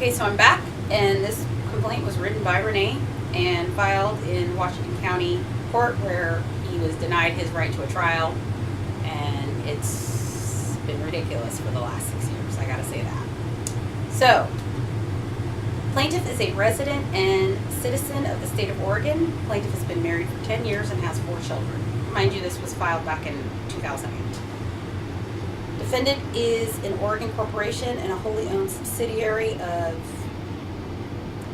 Okay, so I'm back, and this complaint was written by Renee and filed in Washington County Court, where he was denied his right to a trial, and it's been ridiculous for the last 6 years, I gotta say that. So, plaintiff is a resident and citizen of the state of Oregon. Plaintiff has been married for 10 years and has 4 children. Mind you, this was filed back in 2008. Defendant is an Oregon corporation and a wholly owned subsidiary of.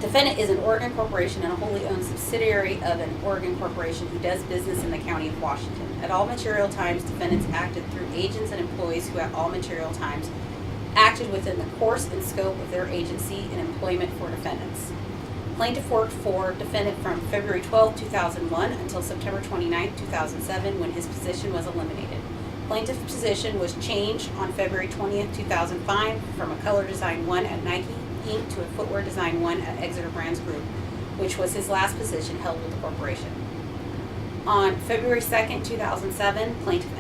Defendant is an Oregon corporation and a wholly owned subsidiary of an Oregon corporation who does business in the county of Washington. At all material times, defendants acted through agents and employees who at all material times acted within the course and scope of their agency and employment for defendants. Plaintiff worked for defendant from February 12, 2001 until September 29, 2007, when his position was eliminated. Plaintiff's position was changed on February 20th, 2005 from a color design 1 at Nike Inc. to a footwear design 1 at Exeter Brands Group, which was his last position held with the corporation. On February 2nd, 2007, plaintiff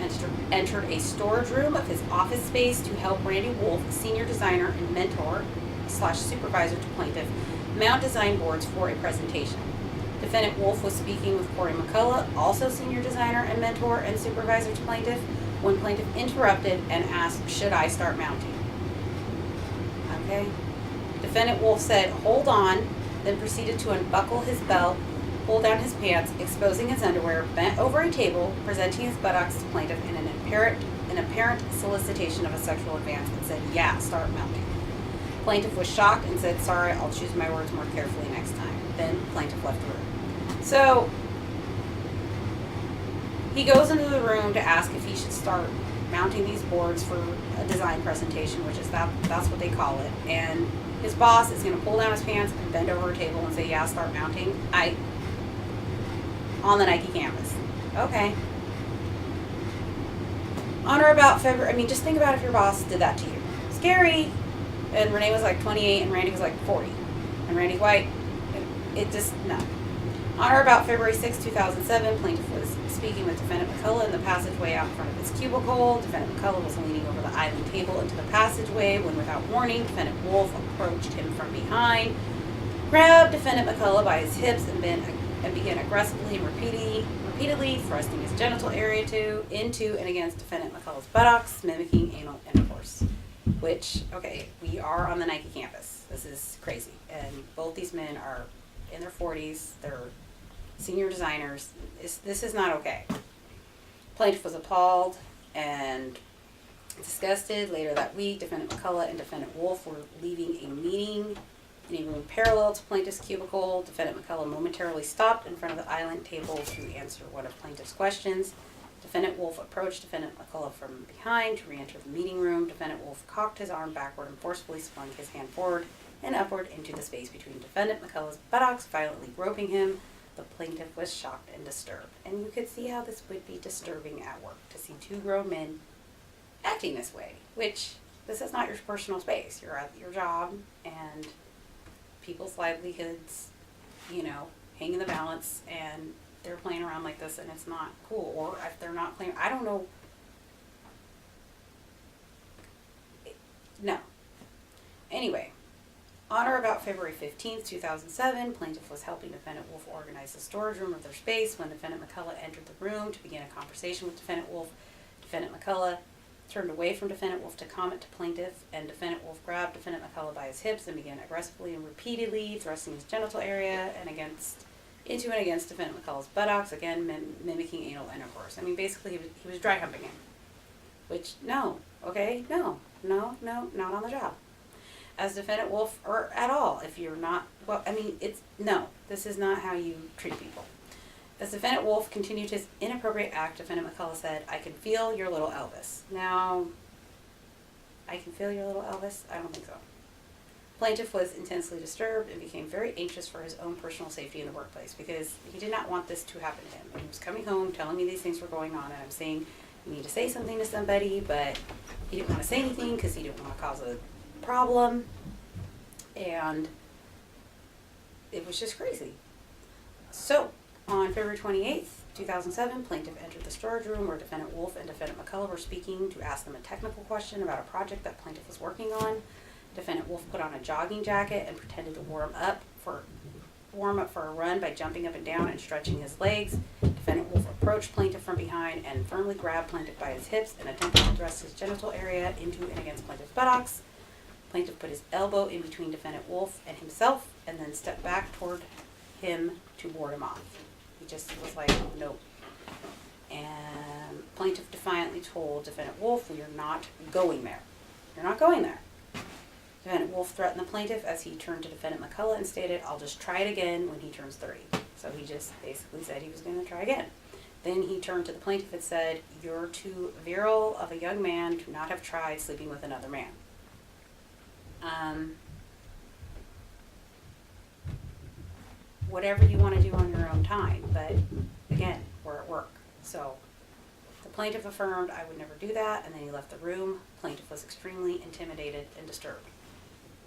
entered a storage room of his office space to help Randy Wolf, senior designer and mentor / supervisor to plaintiff, mount design boards for a presentation. Defendant Wolf was speaking with Corey McCullough, also senior designer and mentor and supervisor to plaintiff, when plaintiff interrupted and asked, "Should I start mounting?" Okay. Defendant Wolf said, "Hold on," then proceeded to unbuckle his belt, pull down his pants, exposing his underwear, bent over a table, presenting his buttocks to plaintiff in an apparent solicitation of a sexual advance, and said, "Yeah, start mounting." Plaintiff was shocked and said, "Sorry, I'll choose my words more carefully next time." Then plaintiff left the room. So he goes into the room to ask if he should start mounting these boards for a design presentation, which is that's what they call it. And his boss is going to pull down his pants and bend over a table and say, "Yeah, start mounting." On the Nike campus. Okay. On or about February, just think about if your boss did that to you. Scary. And Renee was like 28 and Randy was like 40. And Randy's white. It just, no. On or about February 6, 2007, plaintiff was speaking with defendant McCullough in the passageway out in front of his cubicle. Defendant McCullough was leaning over the island table into the passageway when, without warning, defendant Wolf approached him from behind, grabbed defendant McCullough by his hips, and began aggressively and repeatedly thrusting his genital area into and against defendant McCullough's buttocks, mimicking anal intercourse. Which, okay, we are on the Nike campus. This is crazy. And both these men are in their 40s. They're senior designers. This is not okay. Plaintiff was appalled and disgusted. Later that week, defendant McCullough and defendant Wolf were leaving a meeting in a room parallel to plaintiff's cubicle. Defendant McCullough momentarily stopped in front of the island table to answer one of plaintiff's questions. Defendant Wolf approached defendant McCullough from behind to re-enter the meeting room. Defendant Wolf cocked his arm backward and forcefully swung his hand forward and upward into the space between defendant McCullough's buttocks, violently groping him. The plaintiff was shocked and disturbed. And you could see how this would be disturbing at work, to see 2 grown men acting this way, which this is not your personal space. You're at your job, and people's livelihoods, hang in the balance, and they're playing around like this, and it's not cool. Or if they're not playing, I don't know. No. Anyway, on or about February 15th, 2007, plaintiff was helping defendant Wolf organize the storage room of their space when defendant McCullough entered the room to begin a conversation with defendant Wolf. Defendant McCullough turned away from defendant Wolf to comment to plaintiff, and defendant Wolf grabbed defendant McCullough by his hips and began aggressively and repeatedly thrusting his genital area into and against defendant McCullough's buttocks, again mimicking anal intercourse. Basically he was dry humping him. Which, no, okay, no, not on the job. As defendant Wolf, or at all, if you're not, this is not how you treat people. As defendant Wolf continued his inappropriate act, defendant McCullough said, "I can feel your little Elvis." Now, I can feel your little Elvis? I don't think so. Plaintiff was intensely disturbed and became very anxious for his own personal safety in the workplace because he did not want this to happen to him. And he was coming home telling me these things were going on, and I'm saying, you need to say something to somebody, but he didn't want to say anything because he didn't want to cause a problem, and it was just crazy. So, on February 28th, 2007, plaintiff entered the storage room where defendant Wolf and defendant McCullough were speaking to ask them a technical question about a project that plaintiff was working on. Defendant Wolf put on a jogging jacket and pretended to warm up for a run by jumping up and down and stretching his legs. Defendant Wolf approached plaintiff from behind and firmly grabbed plaintiff by his hips and attempted to thrust his genital area into and against plaintiff's buttocks. Plaintiff put his elbow in between defendant Wolf and himself and then stepped back toward him to ward him off. He just was like, nope. And plaintiff defiantly told defendant Wolf, "We are not going there. You're not going there." Defendant Wolf threatened the plaintiff as he turned to defendant McCullough and stated, "I'll just try it again when he turns 30. So he just basically said he was going to try again. Then he turned to the plaintiff and said, "You're too virile of a young man to not have tried sleeping with another man." Whatever you want to do on your own time, but again, we're at work. So the plaintiff affirmed, "I would never do that," and then he left the room. Plaintiff was extremely intimidated and disturbed.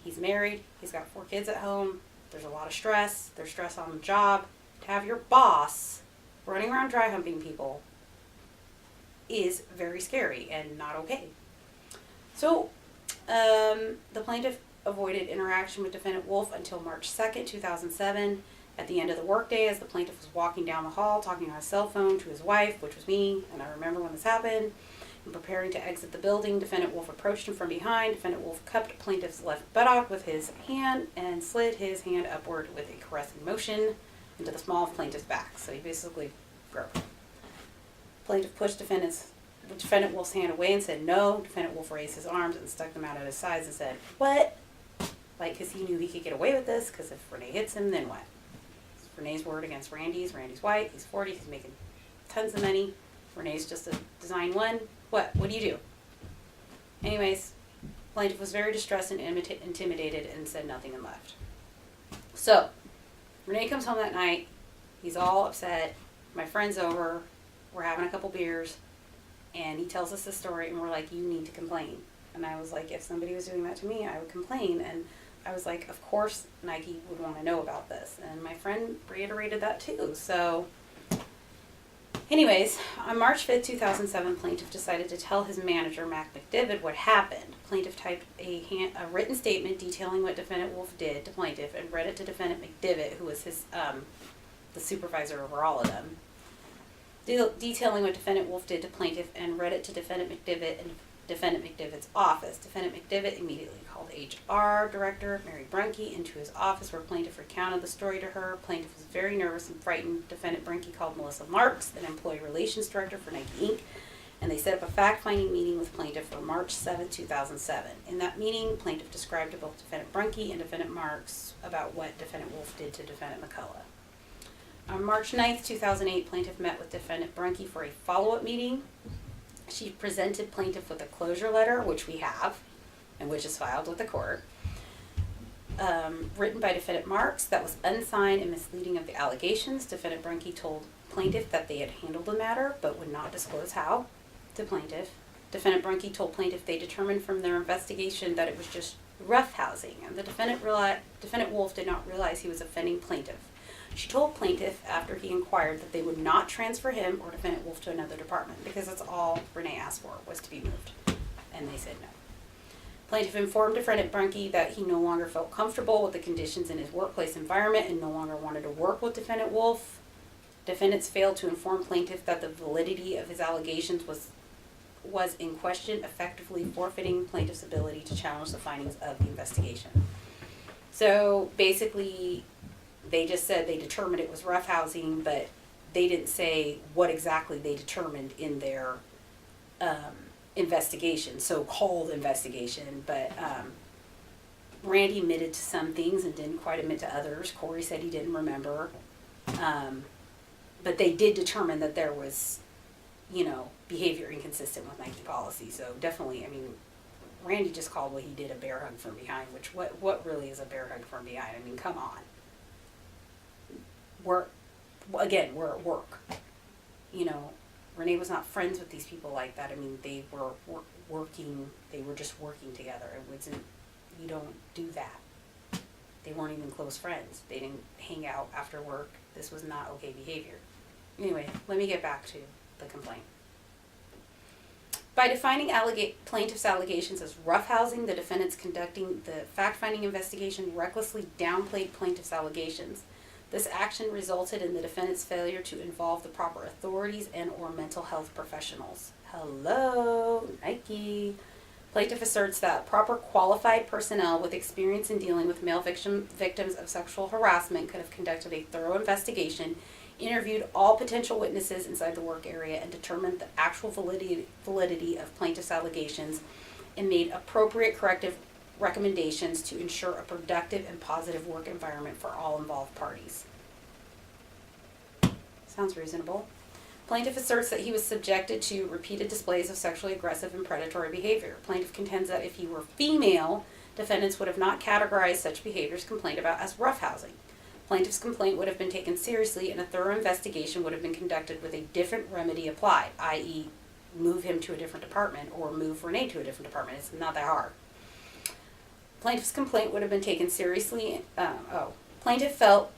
He's married, he's got 4 kids at home, there's a lot of stress, there's stress on the job. To have your boss running around dry humping people is very scary and not okay. So, the plaintiff avoided interaction with defendant Wolf until March 2nd, 2007. At the end of the workday, as the plaintiff was walking down the hall talking on his cell phone to his wife, which was me, and I remember when this happened, and preparing to exit the building, defendant Wolf approached him from behind. Defendant Wolf cupped plaintiff's left buttock with his hand and slid his hand upward with a caressing motion into the small of plaintiff's back. So he basically groped. Plaintiff pushed defendant Wolf's hand away and said no. Defendant Wolf raised his arms and stuck them out at his sides and said, "What?" Like, because he knew he could get away with this, because if Renee hits him, then what? It's Renee's word against Randy's. Randy's white, he's 40, he's making tons of money. Renee's just a design one. What do you do? Anyways, plaintiff was very distressed and intimidated and said nothing and left. So, Renee comes home that night. He's all upset. My friend's over. We're having a couple beers. And he tells us the story, and we're like, "You need to complain." And I was like, if somebody was doing that to me, I would complain. And I was like, of course Nike would want to know about this. And my friend reiterated that too. So anyways, on March 5th, 2007, plaintiff decided to tell his manager, Mac McDivitt, what happened. Plaintiff typed a written statement detailing what defendant Wolf did to plaintiff and read it to defendant McDivitt, who was his the supervisor over all of them. Detailing what defendant Wolf did to plaintiff and read it to defendant McDivitt and defendant McDivitt's office. Defendant McDivitt immediately called HR director Mary Brunke into his office, where plaintiff recounted the story to her. Plaintiff was very nervous and frightened. Defendant Brunke called Melissa Marks, an employee relations director for Nike Inc., and they set up a fact-finding meeting with plaintiff for March 7, 2007. In that meeting, plaintiff described to both defendant Brunke and defendant Marks about what defendant Wolf did to defendant McCullough. On March 9th, 2008, plaintiff met with defendant Brunke for a follow-up meeting. She presented plaintiff with a closure letter, which we have, and which is filed with the court, written by defendant Marks, that was unsigned and misleading of the allegations. Defendant Brunke told plaintiff that they had handled the matter, but would not disclose how to plaintiff. Defendant Brunke told plaintiff they determined from their investigation that it was just roughhousing, and the defendant Wolf did not realize he was offending plaintiff. She told plaintiff, after he inquired, that they would not transfer him or defendant Wolf to another department, because that's all Renee asked for, was to be moved. And they said no. Plaintiff informed defendant Brunke that he no longer felt comfortable with the conditions in his workplace environment and no longer wanted to work with defendant Wolf. Defendants failed to inform plaintiff that the validity of his allegations was in question, effectively forfeiting plaintiff's ability to challenge the findings of the investigation. So basically, they just said they determined it was roughhousing, but they didn't say what exactly they determined in their investigation, so-called investigation. But Randy admitted to some things and didn't quite admit to others. Corey said he didn't remember. But they did determine that there was, behavior inconsistent with Nike policy. So definitely, Randy just called what he did a bear hug from behind, which what really is a bear hug from behind? Come on. We're at work. Renee was not friends with these people like that. They were working, they were just working together. You don't do that. They weren't even close friends. They didn't hang out after work. This was not okay behavior. Anyway, let me get back to the complaint. By defining plaintiff's allegations as roughhousing, the defendants conducting the fact-finding investigation recklessly downplayed plaintiff's allegations. This action resulted in the defendant's failure to involve the proper authorities and or mental health professionals. Hello, Nike. Plaintiff asserts that proper qualified personnel with experience in dealing with male victims of sexual harassment could have conducted a thorough investigation, interviewed all potential witnesses inside the work area, and determined the actual validity of plaintiff's allegations, and made appropriate corrective recommendations to ensure a productive and positive work environment for all involved parties. Sounds reasonable. Plaintiff asserts that he was subjected to repeated displays of sexually aggressive and predatory behavior. Plaintiff contends that if he were female, defendants would have not categorized such behaviors complained about as roughhousing. Plaintiff's complaint would have been taken seriously and a thorough investigation would have been conducted with a different remedy applied, i.e. move him to a different department or move Renee to a different department. It's not that hard. Plaintiff's complaint would have been taken seriously. Plaintiff felt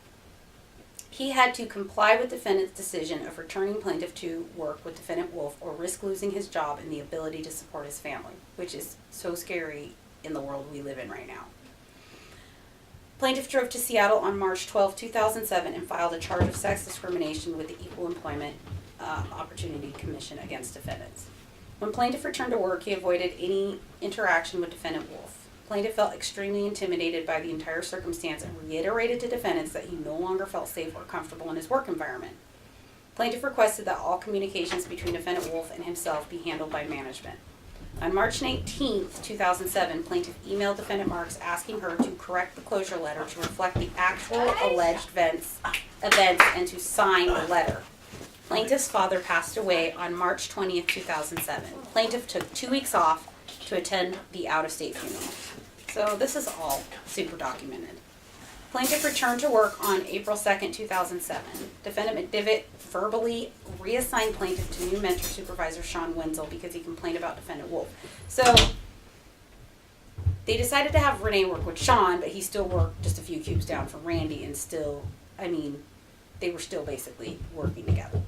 he had to comply with defendant's decision of returning plaintiff to work with defendant Wolf or risk losing his job and the ability to support his family, which is so scary in the world we live in right now. Plaintiff drove to Seattle on March 12, 2007 and filed a charge of sex discrimination with the Equal Employment Opportunity Commission against defendants. When plaintiff returned to work, he avoided any interaction with defendant Wolf. Plaintiff felt extremely intimidated by the entire circumstance and reiterated to defendants that he no longer felt safe or comfortable in his work environment. Plaintiff requested that all communications between defendant Wolf and himself be handled by management. On March 19, 2007, plaintiff emailed defendant Marks asking her to correct the closure letter to reflect the actual alleged events and to sign the letter. Plaintiff's father passed away on March 20, 2007. Plaintiff took 2 weeks off to attend the out-of-state funeral. So this is all super documented. Plaintiff returned to work on April 2, 2007. Defendant McDivitt verbally reassigned plaintiff to new mentor supervisor Sean Wenzel because he complained about defendant Wolf. So they decided to have Renee work with Sean, but he still worked just a few cubes down from Randy and still, they were still basically working together.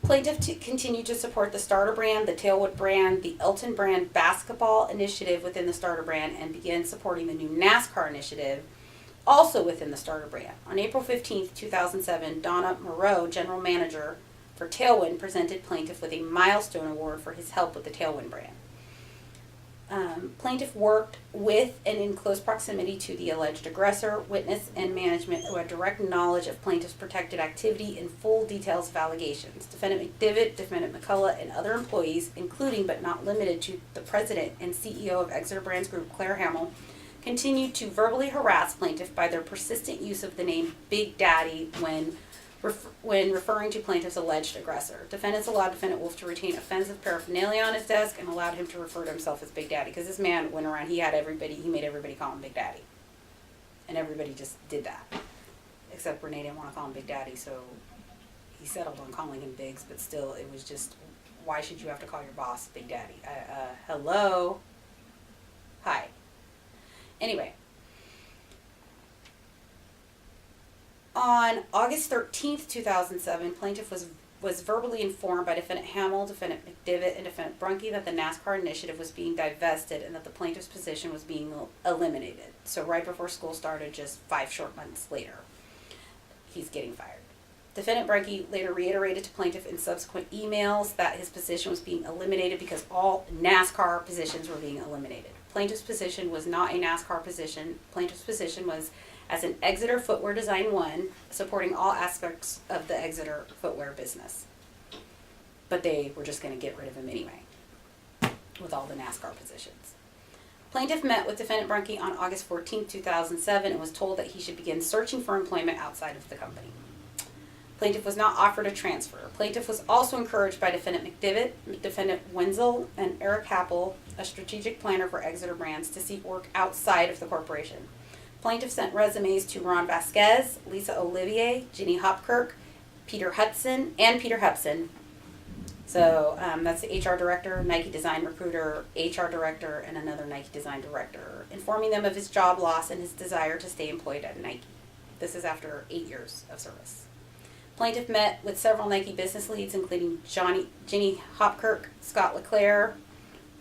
Plaintiff continued to support the Starter brand, the Tailwood brand, the Elton brand basketball initiative within the Starter brand, and began supporting the new NASCAR initiative also within the Starter brand. On April 15, 2007, Donna Moreau, general manager for Tailwind, presented plaintiff with a milestone award for his help with the Tailwind brand. Plaintiff worked with and in close proximity to the alleged aggressor, witness, and management who had direct knowledge of plaintiff's protected activity and full details of allegations. Defendant McDivitt, Defendant McCullough, and other employees, including but not limited to the president and CEO of Exeter Brands Group, Claire Hamill, continued to verbally harass plaintiff by their persistent use of the name Big Daddy when referring to plaintiff's alleged aggressor. Defendants allowed defendant Wolf to retain offensive paraphernalia on his desk and allowed him to refer to himself as Big Daddy, because this man went around, he made everybody call him Big Daddy. And everybody just did that. Except Renee didn't want to call him Big Daddy, so he settled on calling him Biggs, but still, it was just, why should you have to call your boss Big Daddy? Hello? Hi. Anyway. On August 13th, 2007, plaintiff was verbally informed by defendant Hamill, defendant McDivitt, and defendant Brunke that the NASCAR initiative was being divested and that the plaintiff's position was being eliminated. So right before school started, just 5 short months later, he's getting fired. Defendant Brunke later reiterated to plaintiff in subsequent emails that his position was being eliminated because all NASCAR positions were being eliminated. Plaintiff's position was not a NASCAR position. Plaintiff's position was as an Exeter Footwear Design 1, supporting all aspects of the Exeter footwear business. But they were just going to get rid of him anyway, with all the NASCAR positions. Plaintiff met with defendant Brunke on August 14, 2007, and was told that he should begin searching for employment outside of the company. Plaintiff was not offered a transfer. Plaintiff was also encouraged by defendant McDivitt, defendant Wenzel, and Eric Happel, a strategic planner for Exeter Brands, to seek work outside of the corporation. Plaintiff sent resumes to Ron Vasquez, Lisa Olivier, Ginny Hopkirk, Peter Hudson. So that's the HR director, Nike Design Recruiter, HR director, and another Nike Design director, informing them of his job loss and his desire to stay employed at Nike. This is after 8 years of service. Plaintiff met with several Nike business leads, including Ginny Hopkirk, Scott LeClaire,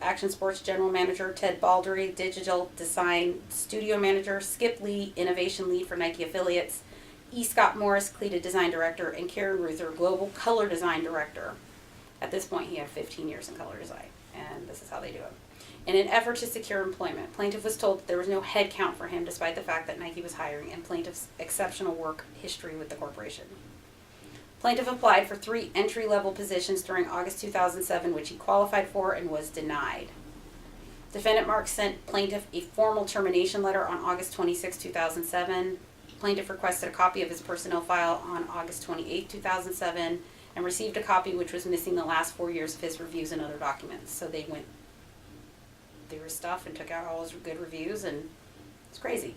Action Sports General Manager Ted Baldry, Digital Design Studio Manager Skip Lee, Innovation Lead for Nike Affiliates, E. Scott Morris, CLETA Design Director, and Karen Ruther, Global Color Design Director. At this point, he had 15 years in color design, and this is how they do it. In an effort to secure employment, plaintiff was told that there was no head count for him despite the fact that Nike was hiring and plaintiff's exceptional work history with the corporation. Plaintiff applied for 3 entry-level positions during August 2007, which he qualified for and was denied. Defendant Mark sent plaintiff a formal termination letter on August 26, 2007. Plaintiff requested a copy of his personnel file on August 28, 2007, and received a copy which was missing the last 4 years of his reviews and other documents. So they went through his stuff and took out all his good reviews, and it's crazy.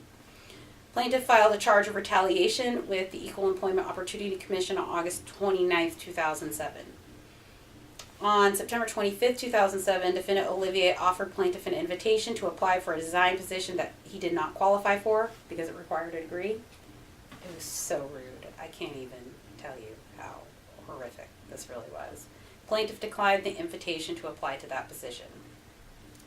Plaintiff filed a charge of retaliation with the Equal Employment Opportunity Commission on August 29, 2007. On September 25, 2007, defendant Olivier offered plaintiff an invitation to apply for a design position that he did not qualify for because it required a degree. It was so rude. I can't even tell you how horrific this really was. Plaintiff declined the invitation to apply to that position.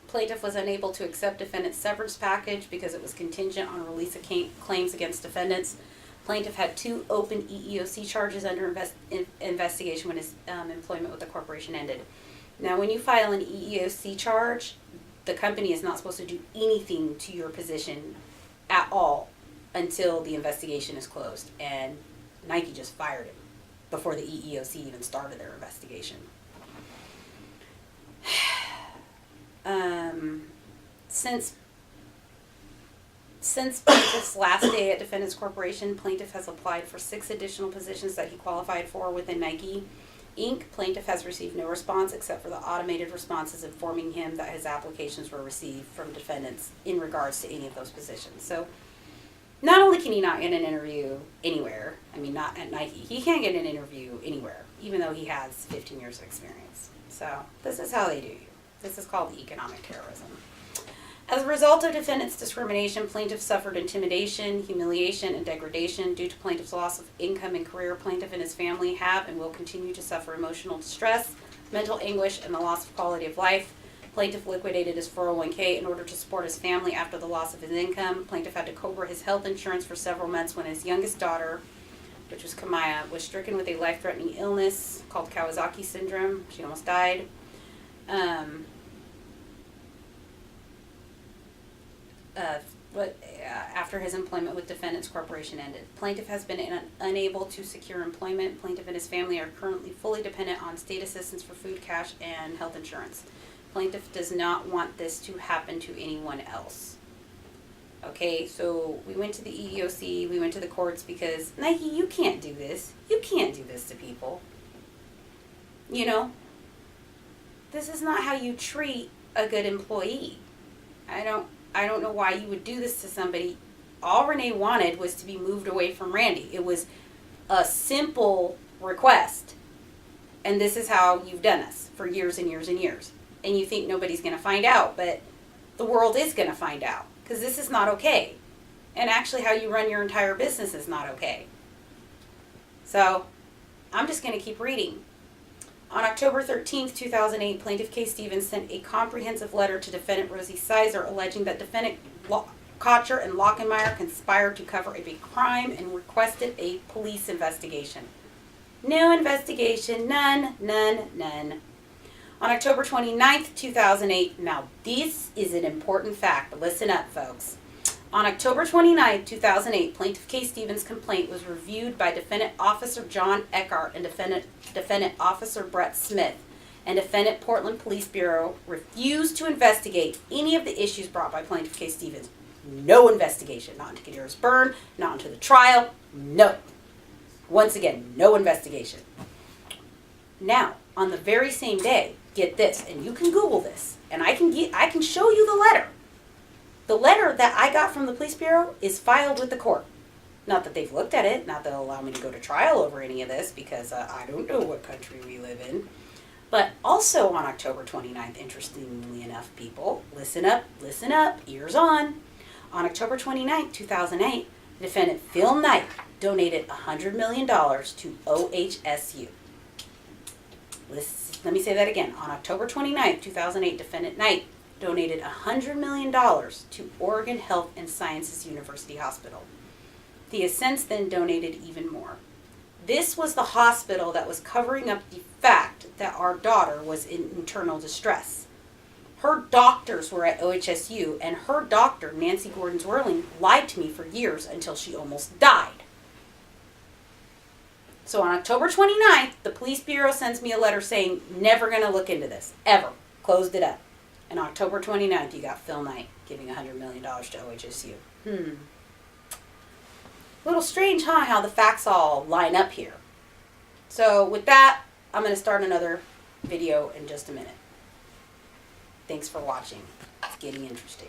Plaintiff was unable to accept defendant's severance package because it was contingent on release of claims against defendants. Plaintiff had 2 open EEOC charges under investigation when his employment with the corporation ended. Now, when you file an EEOC charge, the company is not supposed to do anything to your position at all until the investigation is closed. And Nike just fired him before the EEOC even started their investigation. Since plaintiff's last day at Defendants Corporation, plaintiff has applied for 6 additional positions that he qualified for within Nike Inc. Plaintiff has received no response except for the automated responses informing him that his applications were received from defendants in regards to any of those positions. So not only can he not get an interview anywhere, not at Nike, he can't get an interview anywhere, even though he has 15 years of experience. So this is how they do you. This is called economic terrorism. As a result of defendant's discrimination, plaintiff suffered intimidation, humiliation, and degradation. Due to plaintiff's loss of income and career, plaintiff and his family have and will continue to suffer emotional distress, mental anguish, and the loss of quality of life. Plaintiff liquidated his 401k in order to support his family after the loss of his income. Plaintiff had to COBRA his health insurance for several months when his youngest daughter, which was Kamaya, was stricken with a life-threatening illness called Kawasaki syndrome. She almost died. After his employment with Defendants Corporation ended. Plaintiff has been unable to secure employment. Plaintiff and his family are currently fully dependent on state assistance for food, cash, and health insurance. Plaintiff does not want this to happen to anyone else. Okay, so we went to the EEOC, we went to the courts because, Nike, you can't do this. You can't do this to people. This is not how you treat a good employee. I don't know why you would do this to somebody. All Renee wanted was to be moved away from Randy. It was a simple request. And this is how you've done us for years and years and years. And you think nobody's going to find out, but the world is going to find out. Because this is not okay. And actually how you run your entire business is not okay. So, I'm just going to keep reading. On October 13, 2008, Plaintiff K. Stevens sent a comprehensive letter to Defendant Rosie Sizer alleging that Defendant Kocher and Lockenmeyer conspired to cover a big crime and requested a police investigation. No investigation, none. On October 29, 2008, now this is an important fact, listen up folks. On October 29, 2008, Plaintiff K. Stevens' complaint was reviewed by Defendant Officer John Eckhart and Defendant Officer Brett Smith, and Defendant Portland Police Bureau refused to investigate any of the issues brought by Plaintiff K. Stevens. No investigation, not into Gutierrez Byrne, not into the trial, no. Once again, no investigation. Now, on the very same day, get this, and you can Google this, and I can show you the letter. The letter that I got from the police bureau is filed with the court. Not that they've looked at it, not that they'll allow me to go to trial over any of this, because I don't know what country we live in. But also on October 29th, interestingly enough, people, listen up, ears on. On October 29th, 2008, Defendant Phil Knight donated $100 million to OHSU. Let me say that again. On October 29, 2008, Defendant Knight donated $100 million to Oregon Health and Sciences University Hospital. He has since then donated even more. This was the hospital that was covering up the fact that our daughter was in internal distress. Her doctors were at OHSU, and her doctor, Nancy Gordon-Zwerling, lied to me for years until she almost died. So on October 29th, the police bureau sends me a letter saying, never going to look into this, ever. Closed it up. And October 29th, you got Phil Knight giving $100 million to OHSU. A little strange, huh, how the facts all line up here. So with that, I'm going to start another video in just a minute. Thanks for watching. It's getting interesting.